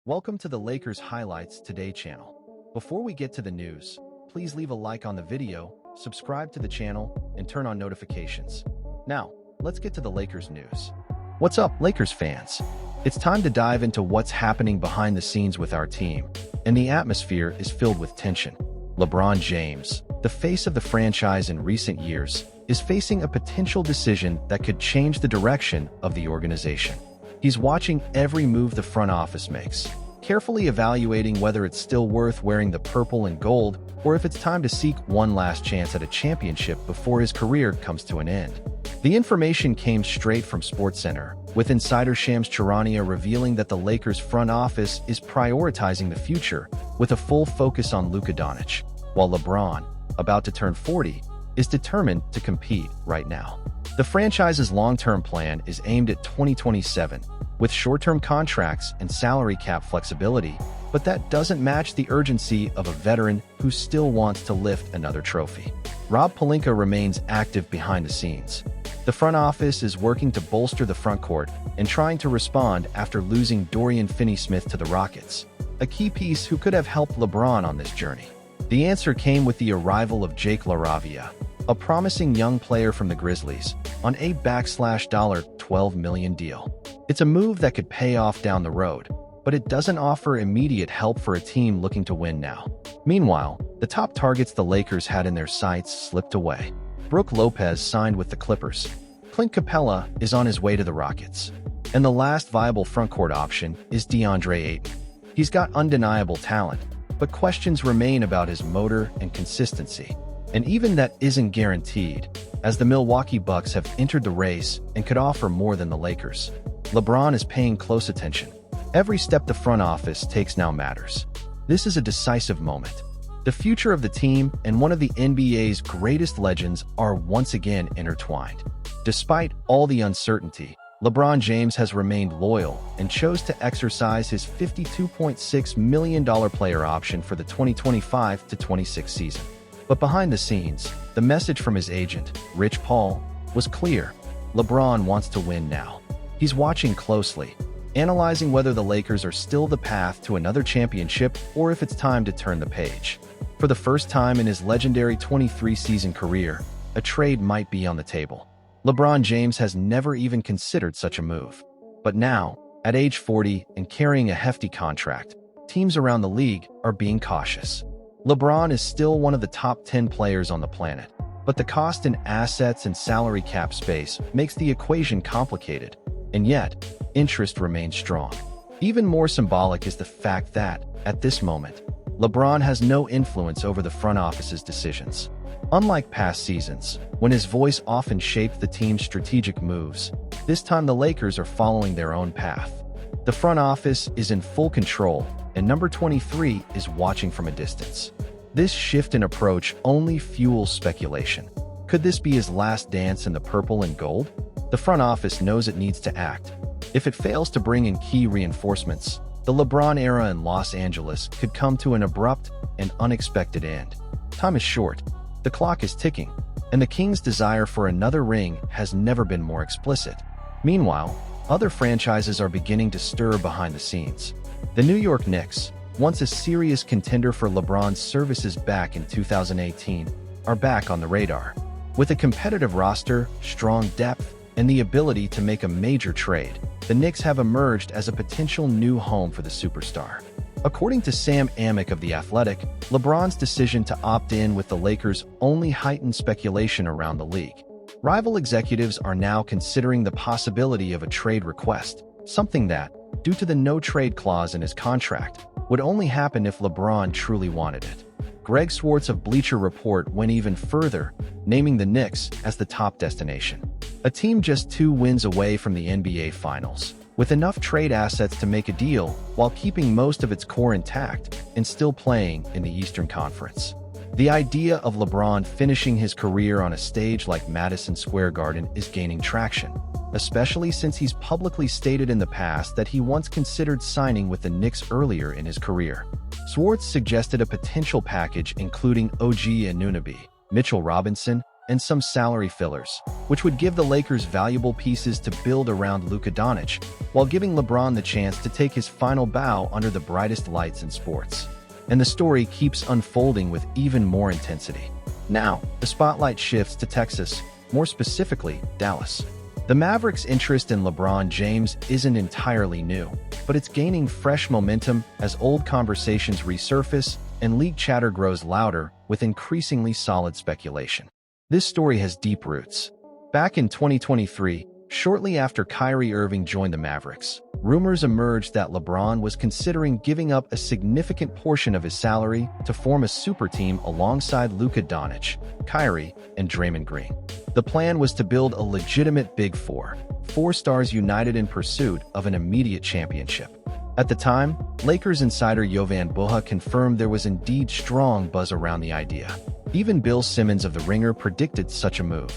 Welcome to the Lakers Highlights Today channel. Before we get to the news, please leave a like on the video, subscribe to the channel, and turn on notifications. Now, let's get to the Lakers news. What's up, Lakers fans? It's time to dive into what's happening behind the scenes with our team, and the atmosphere is filled with tension. LeBron James, the face of the franchise in recent years, is facing a potential decision that could change the direction of the organization. He's watching every move the front office makes, carefully evaluating whether it's still worth wearing the purple and gold or if it's time to seek one last chance at a championship before his career comes to an end. The information came straight from SportsCenter, with insider Shams Charania revealing that the Lakers front office is prioritizing the future with a full focus on Luka Doncic, while LeBron, about to turn 40, is determined to compete right now. The franchise's long-term plan is aimed at 2027, with short-term contracts and salary cap flexibility, but that doesn't match the urgency of a veteran who still wants to lift another trophy. Rob Pelinka remains active behind the scenes. The front office is working to bolster the front court and trying to respond after losing Dorian Finney-Smith to the Rockets, a key piece who could have helped LeBron on this journey. The answer came with the arrival of Jake LaRavia, a promising young player from the Grizzlies, on a $12 million deal. It's a move that could pay off down the road, but it doesn't offer immediate help for a team looking to win now. Meanwhile, the top targets the Lakers had in their sights slipped away. Brook Lopez signed with the Clippers. Clint Capella is on his way to the Rockets. And the last viable frontcourt option is DeAndre Ayton. He's got undeniable talent, but questions remain about his motor and consistency. And even that isn't guaranteed, as the Milwaukee Bucks have entered the race and could offer more than the Lakers. LeBron is paying close attention. Every step the front office takes now matters. This is a decisive moment. The future of the team and one of the NBA's greatest legends are once again intertwined. Despite all the uncertainty, LeBron James has remained loyal and chose to exercise his $52.6 million player option for the 2025-26 season. But behind the scenes, the message from his agent, Rich Paul, was clear. LeBron wants to win now. He's watching closely, analyzing whether the Lakers are still the path to another championship or if it's time to turn the page. For the first time in his legendary 23-season career, a trade might be on the table. LeBron James has never even considered such a move. But now, at age 40 and carrying a hefty contract, teams around the league are being cautious. LeBron is still one of the top 10 players on the planet, but the cost in assets and salary cap space makes the equation complicated, and yet, interest remains strong. Even more symbolic is the fact that, at this moment, LeBron has no influence over the front office's decisions. Unlike past seasons, when his voice often shaped the team's strategic moves, this time the Lakers are following their own path. The front office is in full control, and number 23 is watching from a distance. This shift in approach only fuels speculation. Could this be his last dance in the purple and gold? The front office knows it needs to act. If it fails to bring in key reinforcements, the LeBron era in Los Angeles could come to an abrupt and unexpected end. Time is short, the clock is ticking, and the Kings' desire for another ring has never been more explicit. Meanwhile, other franchises are beginning to stir behind the scenes. The New York Knicks, once a serious contender for LeBron's services back in 2018, are back on the radar. With a competitive roster, strong depth, and the ability to make a major trade, the Knicks have emerged as a potential new home for the superstar. According to Sam Amick of The Athletic, LeBron's decision to opt in with the Lakers only heightened speculation around the league. Rival executives are now considering the possibility of a trade request, something that, due to the no-trade clause in his contract, would only happen if LeBron truly wanted it. Greg Swartz of Bleacher Report went even further, naming the Knicks as the top destination. A team just 2 wins away from the NBA Finals, with enough trade assets to make a deal while keeping most of its core intact and still playing in the Eastern Conference. The idea of LeBron finishing his career on a stage like Madison Square Garden is gaining traction, especially since he's publicly stated in the past that he once considered signing with the Knicks earlier in his career. Swartz suggested a potential package including OG Anunoby, Mitchell Robinson, and some salary fillers, which would give the Lakers valuable pieces to build around Luka Doncic, while giving LeBron the chance to take his final bow under the brightest lights in sports. And the story keeps unfolding with even more intensity. Now, the spotlight shifts to Texas, more specifically, Dallas. The Mavericks' interest in LeBron James isn't entirely new, but it's gaining fresh momentum as old conversations resurface and league chatter grows louder with increasingly solid speculation. This story has deep roots. Back in 2023, shortly after Kyrie Irving joined the Mavericks, rumors emerged that LeBron was considering giving up a significant portion of his salary to form a super team alongside Luka Doncic, Kyrie, and Draymond Green. The plan was to build a legitimate Big Four stars united in pursuit of an immediate championship. At the time, Lakers insider Jovan Buha confirmed there was indeed strong buzz around the idea. Even Bill Simmons of The Ringer predicted such a move.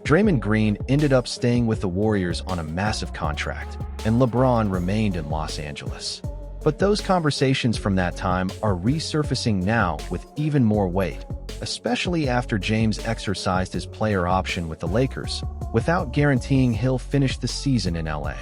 Draymond Green ended up staying with the Warriors on a massive contract, and LeBron remained in Los Angeles. But those conversations from that time are resurfacing now with even more weight, especially after James exercised his player option with the Lakers, without guaranteeing he'll finish the season in LA.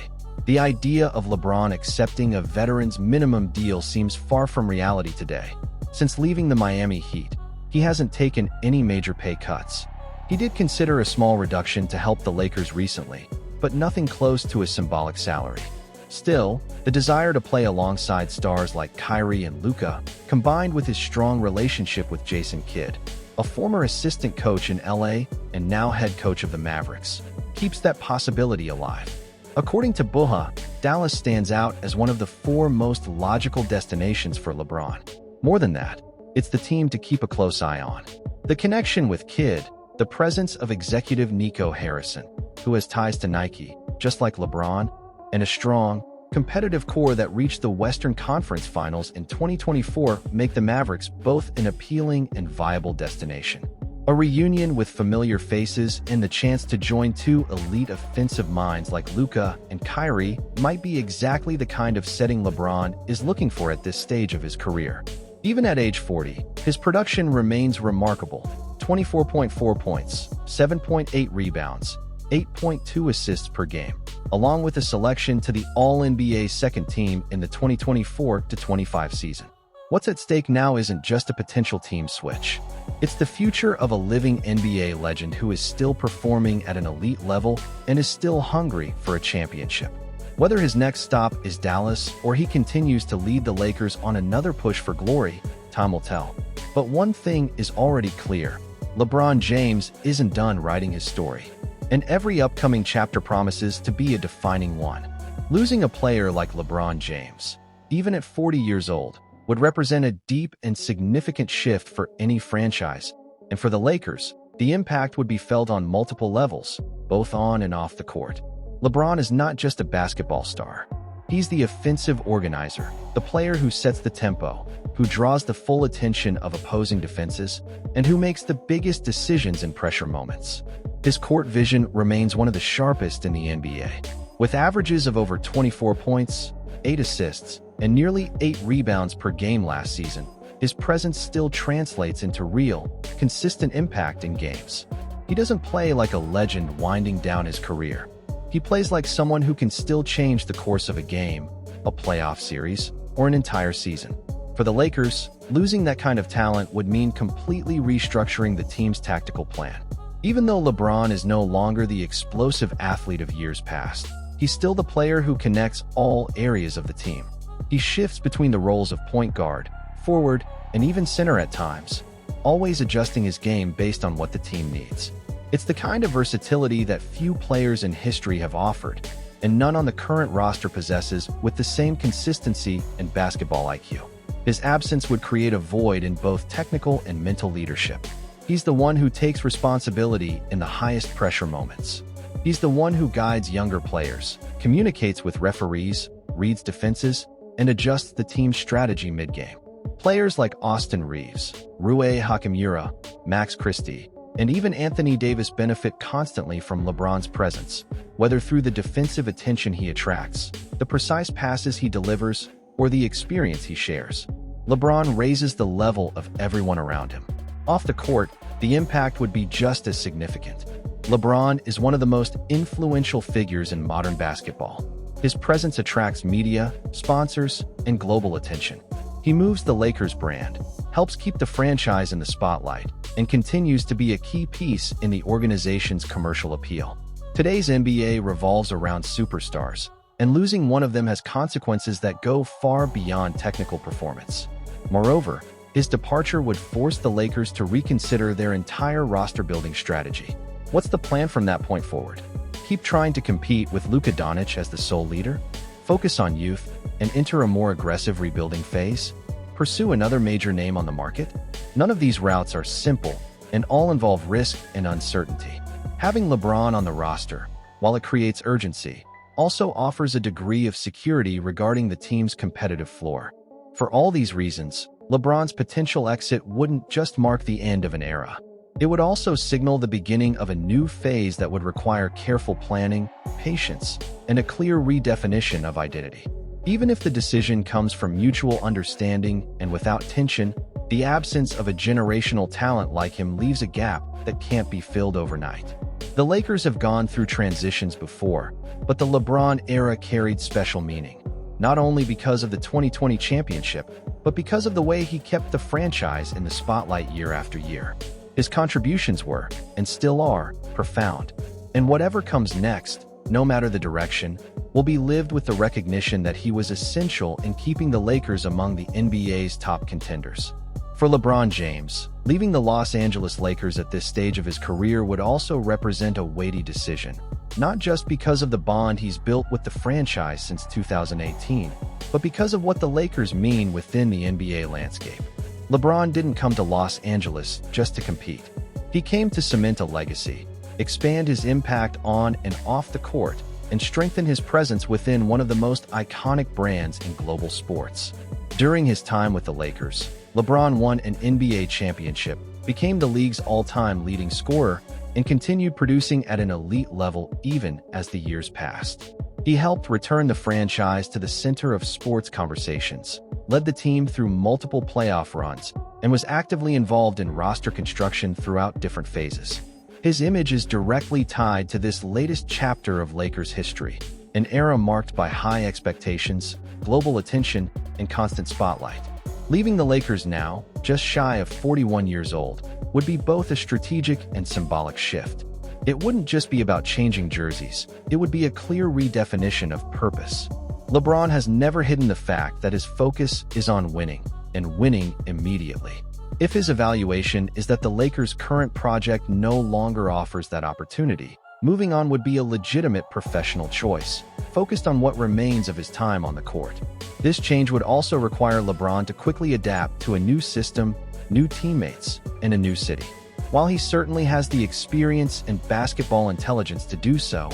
The idea of LeBron accepting a veteran's minimum deal seems far from reality today. Since leaving the Miami Heat, he hasn't taken any major pay cuts. He did consider a small reduction to help the Lakers recently, but nothing close to a symbolic salary. Still, the desire to play alongside stars like Kyrie and Luka, combined with his strong relationship with Jason Kidd, a former assistant coach in LA and now head coach of the Mavericks, keeps that possibility alive. According to Buha, Dallas stands out as one of the 4 most logical destinations for LeBron. More than that, it's the team to keep a close eye on. The connection with Kidd, the presence of executive Nico Harrison, who has ties to Nike, just like LeBron, and a strong, competitive core that reached the Western Conference Finals in 2024 make the Mavericks both an appealing and viable destination. A reunion with familiar faces and the chance to join 2 elite offensive minds like Luka and Kyrie might be exactly the kind of setting LeBron is looking for at this stage of his career. Even at age 40, his production remains remarkable: 24.4 points, 7.8 rebounds, 8.2 assists per game, along with a selection to the All-NBA second team in the 2024-25 season. What's at stake now isn't just a potential team switch. It's the future of a living NBA legend who is still performing at an elite level and is still hungry for a championship. Whether his next stop is Dallas or he continues to lead the Lakers on another push for glory, time will tell. But one thing is already clear: LeBron James isn't done writing his story, and every upcoming chapter promises to be a defining one. Losing a player like LeBron James, even at 40 years old, would represent a deep and significant shift for any franchise, and for the Lakers, the impact would be felt on multiple levels, both on and off the court. LeBron is not just a basketball star. He's the offensive organizer, the player who sets the tempo, who draws the full attention of opposing defenses, and who makes the biggest decisions in pressure moments. His court vision remains one of the sharpest in the NBA. With averages of over 24 points, 8 assists, and nearly 8 rebounds per game last season, his presence still translates into real, consistent impact in games. He doesn't play like a legend winding down his career. He plays like someone who can still change the course of a game, a playoff series, or an entire season. For the Lakers, losing that kind of talent would mean completely restructuring the team's tactical plan. Even though LeBron is no longer the explosive athlete of years past, he's still the player who connects all areas of the team. He shifts between the roles of point guard, forward, and even center at times, always adjusting his game based on what the team needs. It's the kind of versatility that few players in history have offered, and none on the current roster possesses with the same consistency and basketball IQ. His absence would create a void in both technical and mental leadership. He's the one who takes responsibility in the highest pressure moments. He's the one who guides younger players, communicates with referees, reads defenses, and adjusts the team's strategy mid-game. Players like Austin Reeves, Rui Hachimura, Max Christie, and even Anthony Davis benefit constantly from LeBron's presence, whether through the defensive attention he attracts, the precise passes he delivers, or the experience he shares. LeBron raises the level of everyone around him. Off the court, the impact would be just as significant. LeBron is one of the most influential figures in modern basketball. His presence attracts media, sponsors, and global attention. He moves the Lakers brand, helps keep the franchise in the spotlight, and continues to be a key piece in the organization's commercial appeal. Today's NBA revolves around superstars, and losing one of them has consequences that go far beyond technical performance. Moreover, his departure would force the Lakers to reconsider their entire roster-building strategy. What's the plan from that point forward? Keep trying to compete with Luka Doncic as the sole leader? Focus on youth and enter a more aggressive rebuilding phase? Pursue another major name on the market? None of these routes are simple, and all involve risk and uncertainty. Having LeBron on the roster, while it creates urgency, also offers a degree of security regarding the team's competitive floor. For all these reasons, LeBron's potential exit wouldn't just mark the end of an era. It would also signal the beginning of a new phase that would require careful planning, patience, and a clear redefinition of identity. Even if the decision comes from mutual understanding and without tension, the absence of a generational talent like him leaves a gap that can't be filled overnight. The Lakers have gone through transitions before, but the LeBron era carried special meaning, not only because of the 2020 championship, but because of the way he kept the franchise in the spotlight year after year. His contributions were, and still are, profound. And whatever comes next, no matter the direction, will be lived with the recognition that he was essential in keeping the Lakers among the NBA's top contenders. For LeBron James, leaving the Los Angeles Lakers at this stage of his career would also represent a weighty decision, not just because of the bond he's built with the franchise since 2018, but because of what the Lakers mean within the NBA landscape. LeBron didn't come to Los Angeles just to compete. He came to cement a legacy, expand his impact on and off the court, and strengthen his presence within one of the most iconic brands in global sports. During his time with the Lakers, LeBron won an NBA championship, became the league's all-time leading scorer, and continued producing at an elite level even as the years passed. He helped return the franchise to the center of sports conversations, led the team through multiple playoff runs, and was actively involved in roster construction throughout different phases. His image is directly tied to this latest chapter of Lakers history, an era marked by high expectations, global attention, and constant spotlight. Leaving the Lakers now, just shy of 41 years old, would be both a strategic and symbolic shift. It wouldn't just be about changing jerseys, it would be a clear redefinition of purpose. LeBron has never hidden the fact that his focus is on winning, and winning immediately. If his evaluation is that the Lakers' current project no longer offers that opportunity, moving on would be a legitimate professional choice, focused on what remains of his time on the court. This change would also require LeBron to quickly adapt to a new system, new teammates, and a new city. While he certainly has the experience and basketball intelligence to do so,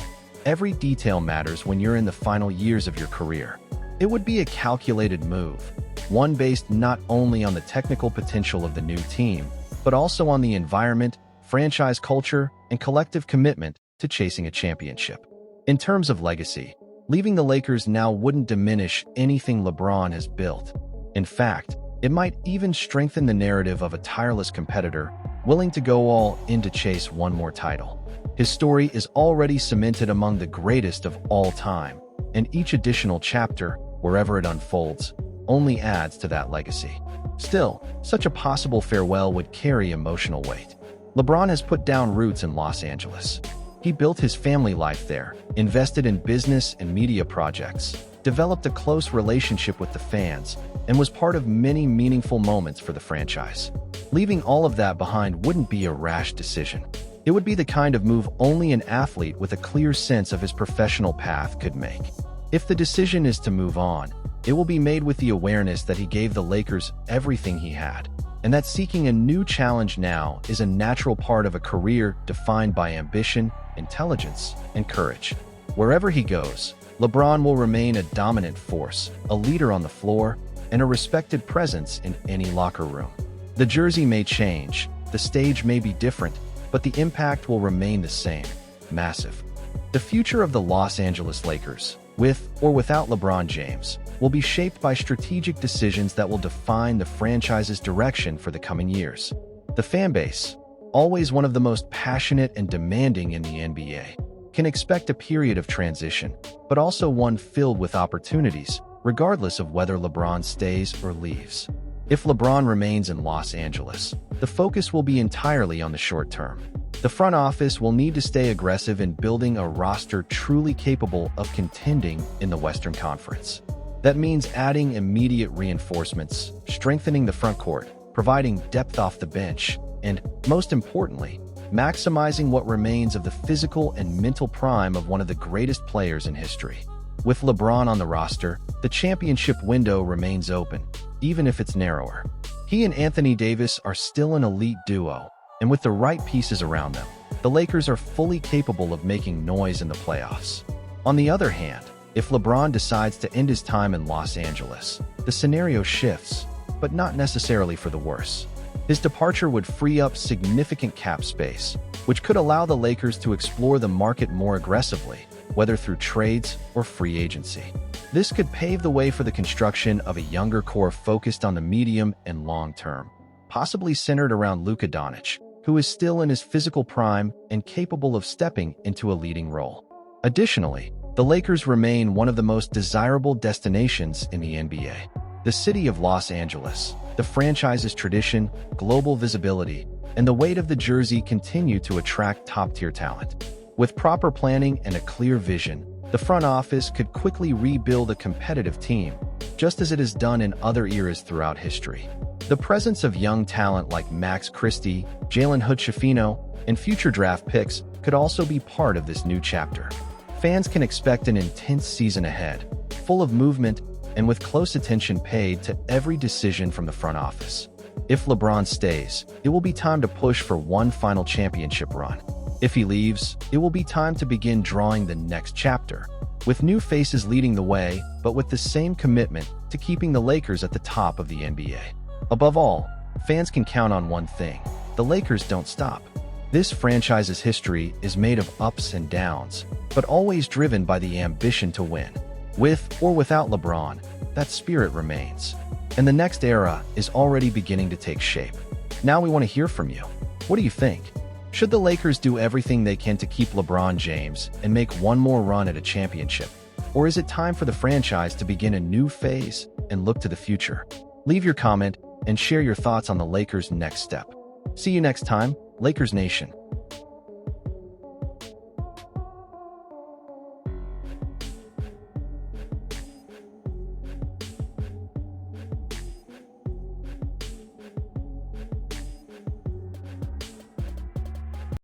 every detail matters when you're in the final years of your career. It would be a calculated move, one based not only on the technical potential of the new team, but also on the environment, franchise culture, and collective commitment to chasing a championship. In terms of legacy, leaving the Lakers now wouldn't diminish anything LeBron has built. In fact, it might even strengthen the narrative of a tireless competitor willing to go all in to chase one more title. His story is already cemented among the greatest of all time, and each additional chapter, wherever it unfolds, only adds to that legacy. Still, such a possible farewell would carry emotional weight. LeBron has put down roots in Los Angeles. He built his family life there, invested in business and media projects, developed a close relationship with the fans, and was part of many meaningful moments for the franchise. Leaving all of that behind wouldn't be a rash decision. It would be the kind of move only an athlete with a clear sense of his professional path could make. If the decision is to move on, it will be made with the awareness that he gave the Lakers everything he had, and that seeking a new challenge now is a natural part of a career defined by ambition, intelligence, and courage. Wherever he goes, LeBron will remain a dominant force, a leader on the floor, and a respected presence in any locker room. The jersey may change, the stage may be different, but the impact will remain the same, massive. The future of the Los Angeles Lakers, with or without LeBron James, will be shaped by strategic decisions that will define the franchise's direction for the coming years. The fan base, always one of the most passionate and demanding in the NBA, can expect a period of transition, but also one filled with opportunities, regardless of whether LeBron stays or leaves. If LeBron remains in Los Angeles, the focus will be entirely on the short term. The front office will need to stay aggressive in building a roster truly capable of contending in the Western Conference. That means adding immediate reinforcements, strengthening the front court, providing depth off the bench, and, most importantly, maximizing what remains of the physical and mental prime of one of the greatest players in history. With LeBron on the roster, the championship window remains open, even if it's narrower. He and Anthony Davis are still an elite duo, and with the right pieces around them, the Lakers are fully capable of making noise in the playoffs. On the other hand, if LeBron decides to end his time in Los Angeles, the scenario shifts, but not necessarily for the worse. His departure would free up significant cap space, which could allow the Lakers to explore the market more aggressively, whether through trades or free agency. This could pave the way for the construction of a younger core focused on the medium and long term, possibly centered around Luka Doncic, who is still in his physical prime and capable of stepping into a leading role. Additionally, the Lakers remain one of the most desirable destinations in the NBA. The city of Los Angeles, the franchise's tradition, global visibility, and the weight of the jersey continue to attract top-tier talent. With proper planning and a clear vision, the front office could quickly rebuild a competitive team, just as it has done in other eras throughout history. The presence of young talent like Max Christie, Jalen Hood-Schifino, and future draft picks could also be part of this new chapter. Fans can expect an intense season ahead, full of movement and with close attention paid to every decision from the front office. If LeBron stays, it will be time to push for one final championship run. If he leaves, it will be time to begin drawing the next chapter, with new faces leading the way, but with the same commitment to keeping the Lakers at the top of the NBA. Above all, fans can count on one thing: the Lakers don't stop. This franchise's history is made of ups and downs, but always driven by the ambition to win. With or without LeBron, that spirit remains, and the next era is already beginning to take shape. Now we want to hear from you. What do you think? Should the Lakers do everything they can to keep LeBron James and make one more run at a championship? Or is it time for the franchise to begin a new phase and look to the future? Leave your comment and share your thoughts on the Lakers' next step. See you next time, Lakers Nation.